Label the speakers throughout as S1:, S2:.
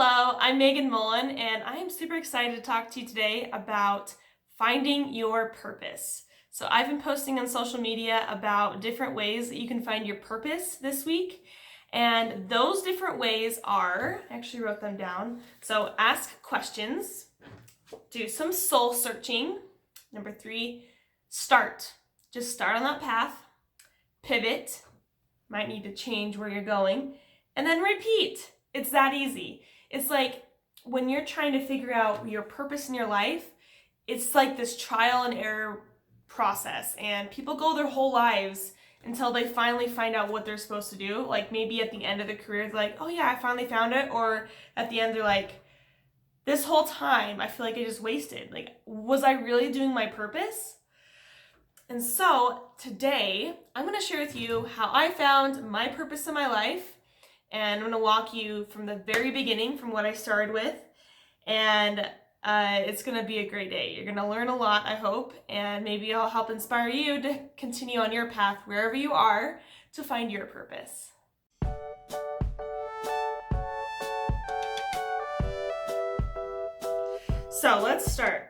S1: Hello, I'm Megan Mullen, and I am super excited to talk to you today about finding your purpose. So I've been posting on social media about different ways that you can find your purpose this week. And those different ways are, I actually wrote them down. So ask questions, do some soul searching. Number 3, start. Just start on that path. Pivot, might need to change where you're going. And then repeat. It's that easy. It's like when you're trying to figure out your purpose in your life, it's like this trial and error process. And people go their whole lives until they finally find out what they're supposed to do. Like maybe at the end of their career, they're like, oh yeah, I finally found it. Or at the end, they're like, this whole time, I feel like I just wasted. Like, was I really doing my purpose? And so today, I'm going to share with you how I found my purpose in my life. And I'm going to walk you from the very beginning, from what I started with. And it's going to be a great day. You're going to learn a lot, I hope. And maybe I'll help inspire you to continue on your path, wherever you are, to find your purpose. So let's start.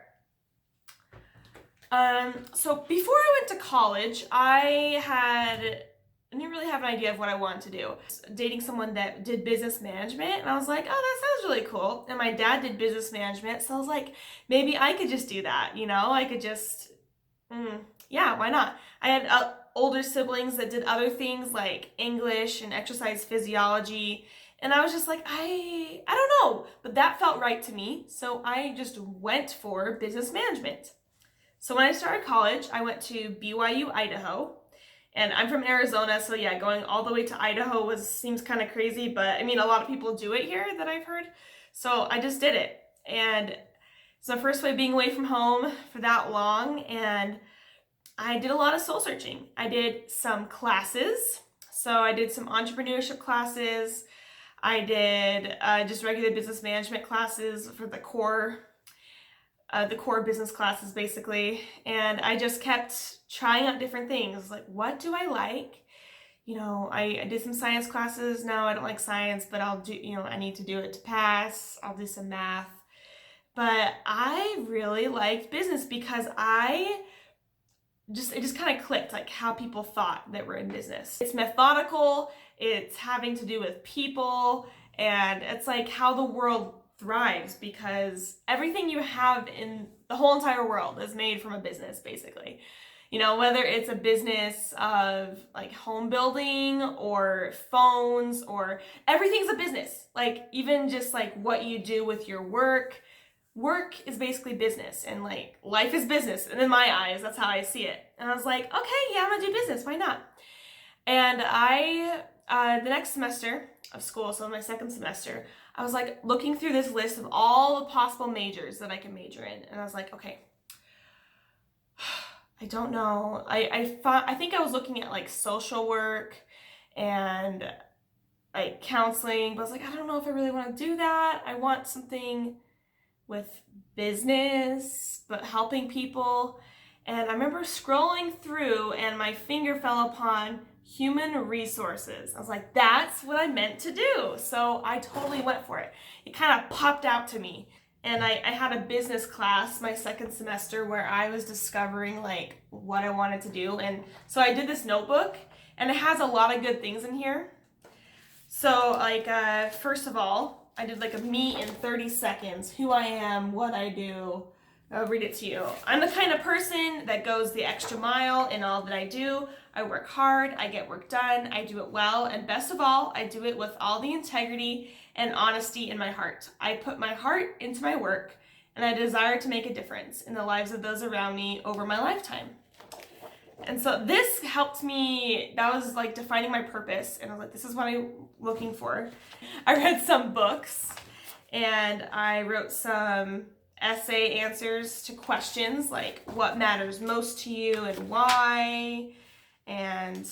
S1: So before I went to college, I didn't really have an idea of what I wanted to do. Dating someone that did business management, and I was like, oh, that sounds really cool. And my dad did business management, so I was like, maybe I could just do that, you know? I could just, yeah, why not? I had older siblings that did other things like English and exercise physiology, and I was just like, I don't know, but that felt right to me, so I just went for business management. So when I started college, I went to BYU, Idaho. And I'm from Arizona, so yeah, going all the way to Idaho seems kind of crazy, but I mean, a lot of people do it here that I've heard. So I just did it. And it's my first way being away from home for that long, and I did a lot of soul searching. I did some classes. So I did some entrepreneurship classes. I did just regular business management classes for the core business classes basically, and I just kept trying out different things. Like, what do I like? You know, I did some science classes. No, I don't like science, but I'll do, you know, I need to do it to pass. I'll do some math. But I really liked business because it just kind of clicked, like how people thought that were in business. It's methodical, it's having to do with people, and it's like how the world thrives, because everything you have in the whole entire world is made from a business, basically. You know, whether it's a business of like home building or phones, or everything's a business. Like even just like what you do with your work is basically business, and like life is business. And in my eyes, that's how I see it. And I was like, okay, yeah, I'm gonna do business. Why not? And the next semester of school, so my second semester, I was like looking through this list of all the possible majors that I can major in. And I was like, okay, I don't know. I think I was looking at like social work and like counseling, but I was like, I don't know if I really want to do that. I want something with business, but helping people. And I remember scrolling through and my finger fell upon human resources. I was like, that's what I meant to do. So I totally went for it. It kind of popped out to me. And I had a business class my second semester where I was discovering like what I wanted to do. And so I did this notebook, and it has a lot of good things in here. So like, first of all, I did like a me in 30 seconds, who I am, what I do. I'll read it to you. I'm the kind of person that goes the extra mile in all that I do. I work hard, I get work done, I do it well, and best of all, I do it with all the integrity and honesty in my heart. I put my heart into my work, and I desire to make a difference in the lives of those around me over my lifetime. And so this helped me, that was like defining my purpose, and I was like, this is what I'm looking for. I read some books, and I wrote some essay answers to questions like what matters most to you and why, and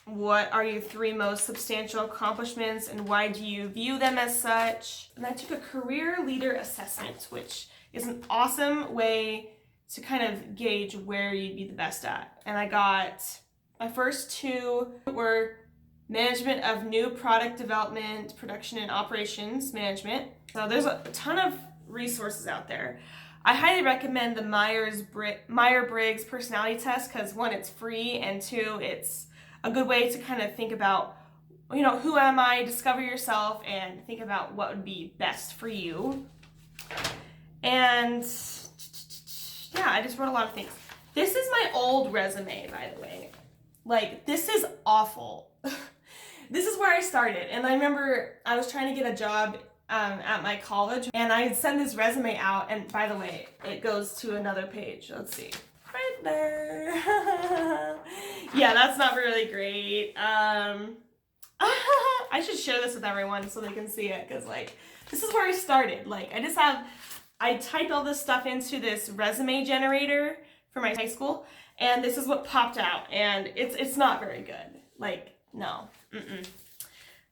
S1: what are your 3 most substantial accomplishments and why do you view them as such. And I took a career leader assessment, which is an awesome way to kind of gauge where you'd be the best at. And I got, my first 2 were management of new product development, production and operations management. So there's a ton of resources out there. I highly recommend the Myers-Briggs personality test because one, it's free, and two, it's a good way to kind of think about, who am I, discover yourself, and think about what would be best for you. And yeah, I just wrote a lot of things. This is my old resume, by the way. Like, this is awful. This is where I started, and I remember I was trying to get a job at my college, and I sent this resume out, and by the way, it goes to another page. Let's see. Right there. Yeah, that's not really great. I should share this with everyone so they can see it, because, like, this is where I started. Like, I typed all this stuff into this resume generator for my high school, and this is what popped out, and it's not very good. Like, no.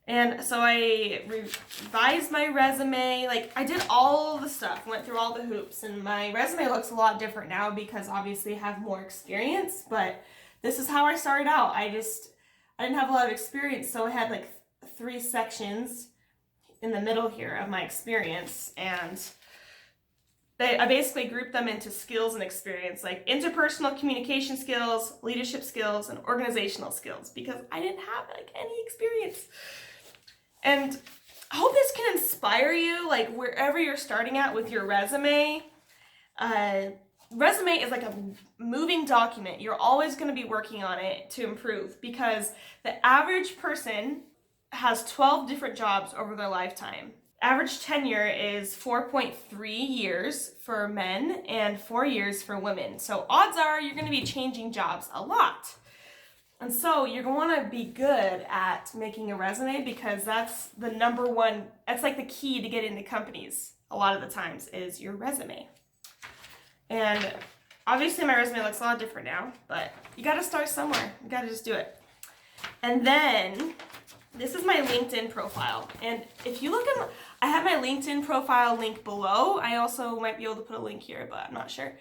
S1: And so I revised my resume. Like, I did all the stuff, went through all the hoops, and my resume looks a lot different now because obviously I have more experience, but this is how I started out. I didn't have a lot of experience, so I had like 3 sections in the middle here of my experience, and I basically grouped them into skills and experience, like interpersonal communication skills, leadership skills, and organizational skills, because I didn't have like any experience. And I hope this can inspire you, like wherever you're starting at with your resume. Resume is like a moving document. You're always going to be working on it to improve, because the average person has 12 different jobs over their lifetime. Average tenure is 4.3 years for men and 4 years for women. So odds are you're going to be changing jobs a lot. And so you're going to want to be good at making a resume, because that's the number one, that's like the key to get into companies a lot of the times, is your resume. And obviously my resume looks a lot different now, but you got to start somewhere. You got to just do it. And then this is my LinkedIn profile. And if you look at, I have my LinkedIn profile link below. I also might be able to put a link here, but I'm not sure.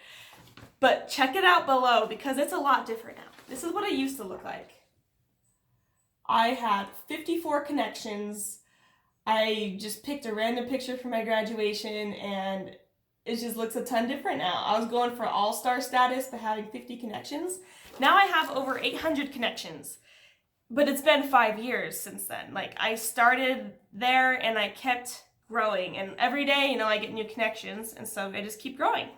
S1: But check it out below, because it's a lot different now. This is what I used to look like. I had 54 connections. I just picked a random picture from my graduation, and it just looks a ton different now. I was going for all-star status, but having 50 connections. Now I have over 800 connections. But it's been 5 years since then. Like, I started there and I kept growing, and every day, I get new connections, and so I just keep growing.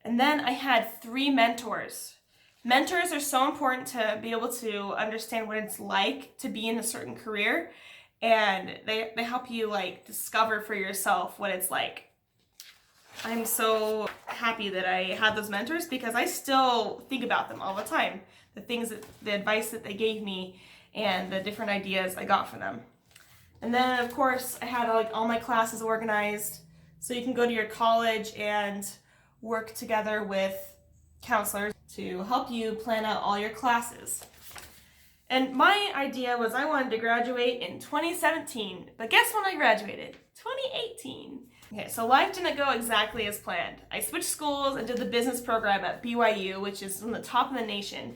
S1: And then I had 3 mentors. Mentors are so important to be able to understand what it's like to be in a certain career, and they help you like discover for yourself what it's like. I'm so happy that I had those mentors, because I still think about them all the time. The advice that they gave me, and the different ideas I got from them. And then of course I had like all my classes organized, so you can go to your college and work together with counselors to help you plan out all your classes. And my idea was I wanted to graduate in 2017, but guess when I graduated? 2018. Okay, so life didn't go exactly as planned. I switched schools and did the business program at BYU, which is on the top of the nation.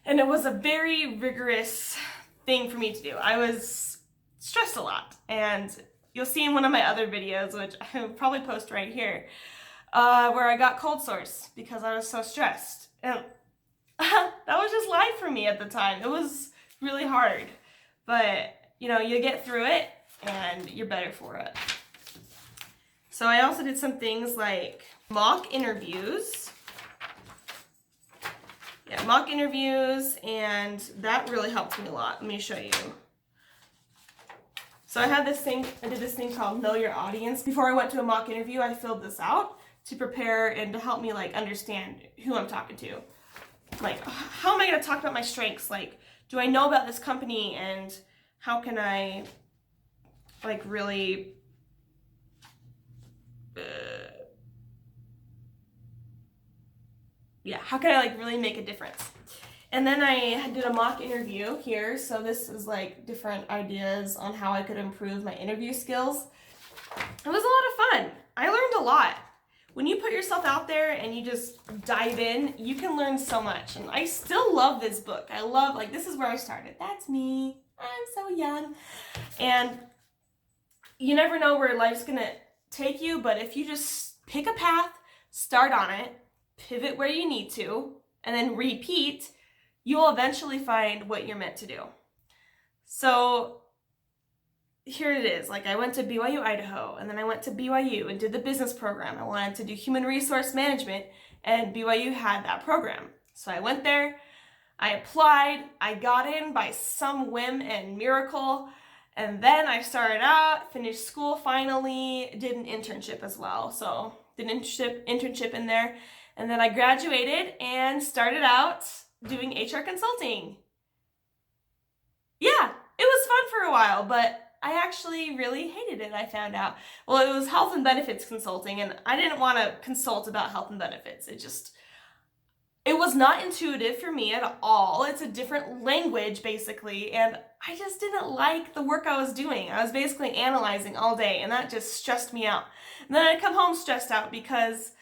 S1: And it was a very rigorous thing for me to do. I was stressed a lot, and you'll see in one of my other videos, which I will probably post right here, where I got cold sores because I was so stressed. And that was just life for me at the time. It was really hard, but you get through it and you're better for it. So I also did some things like mock interviews. Yeah, mock interviews, and that really helped me a lot. Let me show you. So I did this thing called Know Your Audience. Before I went to a mock interview, I filled this out to prepare and to help me like understand who I'm talking to. Like, how am I going to talk about my strengths? Like, do I know about this company, and how can I like really how can I like really make a difference? And then I did a mock interview here. So this is like different ideas on how I could improve my interview skills. It was a lot of fun. I learned a lot. when you put yourself out there and you just dive in, you can learn so much. And I still love this book. I love, like, this is where I started. That's me. I'm so young. And you never know where life's going to take you, but if you just pick a path, start on it, pivot where you need to, and then repeat, you'll eventually find what you're meant to do. So here it is. Like, I went to BYU, Idaho, and then I went to BYU and did the business program. I wanted to do human resource management, and BYU had that program. So I went there, I applied, I got in by some whim and miracle, and then I started out, finished school finally, did an internship as well. So did an internship in there, and then I graduated and started out doing HR consulting. Yeah, it was fun for a while, but I actually really hated it, I found out. Well, it was health and benefits consulting, and I didn't want to consult about health and benefits. It was not intuitive for me at all. It's a different language, basically, and I just didn't like the work I was doing. I was basically analyzing all day, and that just stressed me out. And then I'd come home stressed out because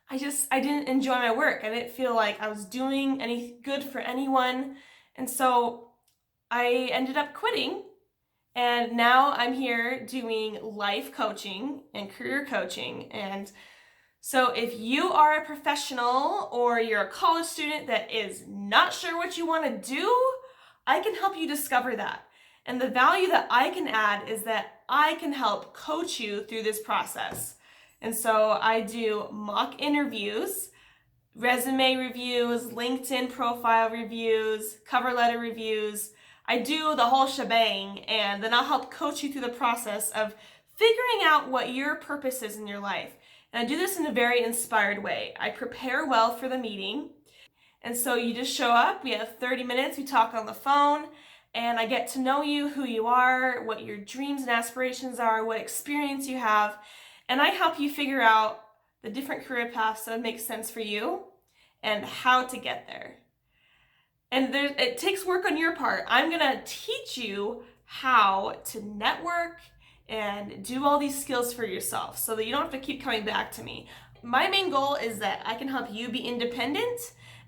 S1: I didn't enjoy my work. I didn't feel like I was doing any good for anyone, and so I ended up quitting. And now I'm here doing life coaching and career coaching. And so if you are a professional or you're a college student that is not sure what you want to do, I can help you discover that. And the value that I can add is that I can help coach you through this process. And so I do mock interviews, resume reviews, LinkedIn profile reviews, cover letter reviews. I do the whole shebang, and then I'll help coach you through the process of figuring out what your purpose is in your life. And I do this in a very inspired way. I prepare well for the meeting, and so you just show up, we have 30 minutes, we talk on the phone, and I get to know you, who you are, what your dreams and aspirations are, what experience you have, and I help you figure out the different career paths that make sense for you and how to get there. And it takes work on your part. I'm gonna teach you how to network and do all these skills for yourself so that you don't have to keep coming back to me. My main goal is that I can help you be independent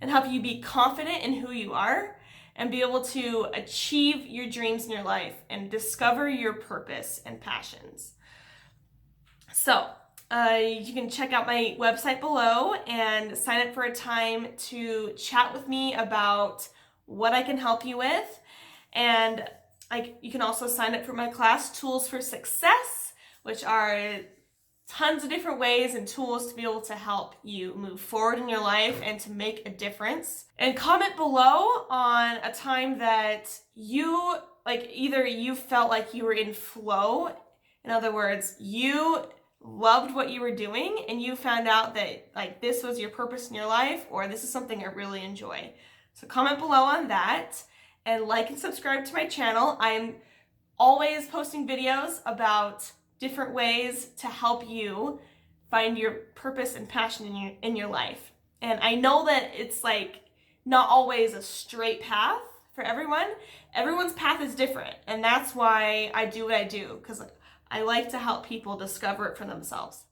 S1: and help you be confident in who you are and be able to achieve your dreams in your life and discover your purpose and passions. So, you can check out my website below and sign up for a time to chat with me about what I can help you with. And you can also sign up for my class, Tools for Success, which are tons of different ways and tools to be able to help you move forward in your life and to make a difference. And comment below on a time that you, either you felt like you were in flow. In other words, you loved what you were doing and you found out that this was your purpose in your life, or this is something I really enjoy. So comment below on that and like and subscribe to my channel. I'm always posting videos about different ways to help you find your purpose and passion in your life. And I know that it's not always a straight path for everyone. Everyone's path is different, and that's why I do what I do, because I like to help people discover it for themselves.